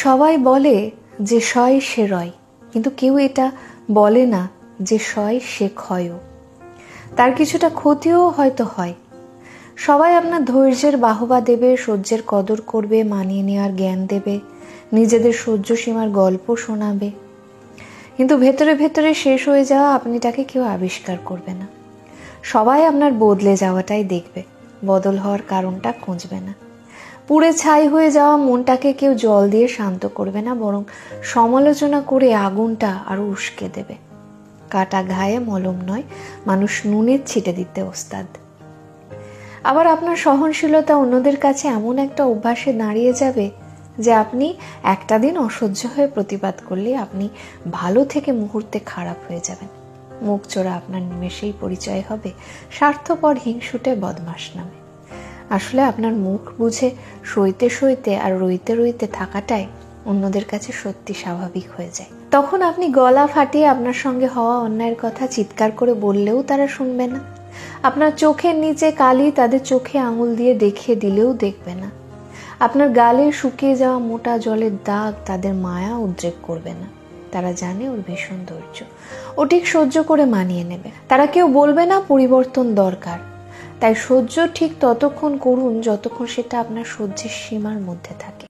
সবাই বলে যে সয় সে রয়, কিন্তু কেউ এটা বলে না যে সয় সে ক্ষয়ও। তার কিছুটা ক্ষতিও হয়তো হয়। সবাই আপনার ধৈর্যের বাহবা দেবে, সহ্যের কদর করবে, মানিয়ে নেওয়ার জ্ঞান দেবে, নিজেদের সহ্য সীমার গল্প শোনাবে, কিন্তু ভেতরে ভেতরে শেষ হয়ে যাওয়া আপনিটাকে কেউ আবিষ্কার করবে না। সবাই আপনার বদলে যাওয়াটাই দেখবে, বদল হওয়ার কারণটা খুঁজবে না। পুড়ে ছাই হয়ে যাওয়া মনটাকে কেউ জল দিয়ে শান্ত করবে না, বরং সমালোচনা করে আগুনটা আরো উস্কে দেবে। কাটা ঘায়ে মলম নয়, মানুষ নুনের ছিটে দিতে ওস্তাদ। আবার আপনার সহনশীলতা অন্যদের কাছে এমন একটা অভ্যাসে দাঁড়িয়ে যাবে যে আপনি একটা দিন অসহ্য হয়ে প্রতিবাদ করলে আপনি ভালো থেকে মুহূর্তে খারাপ হয়ে যাবেন। মুখ চোরা আপনার নিমেষেই পরিচয় হবে স্বার্থপর হিংসুটে বদমাস নামে। আসলে আপনার মুখ বুঝে সইতে সইতে আর রইতে রইতে থাকাটাই অন্যদের কাছে সত্যি স্বাভাবিক হয়ে যায়। তখন আপনি গলা ফাটিয়ে আপনার সঙ্গে হওয়া অন্যায়ের কথা চিৎকার করে বললেও তারা শুনবে না। আপনার চোখের নিচে কালি তাদের চোখে আঙুল দিয়ে দেখিয়ে দিলেও দেখবে না। আপনার গালে শুকিয়ে যাওয়া মোটা জলের দাগ তাদের মায়া উদ্রেক করবে না। তারা জানে ওর ভীষণ ধৈর্য, ও ঠিক সহ্য করে মানিয়ে নেবে। তারা কেউ বলবে না পরিবর্তন দরকার। তাই সহ্য ঠিক ততক্ষণ করুন যতক্ষণ সেটা আপনার সহ্যের সীমার মধ্যে থাকে।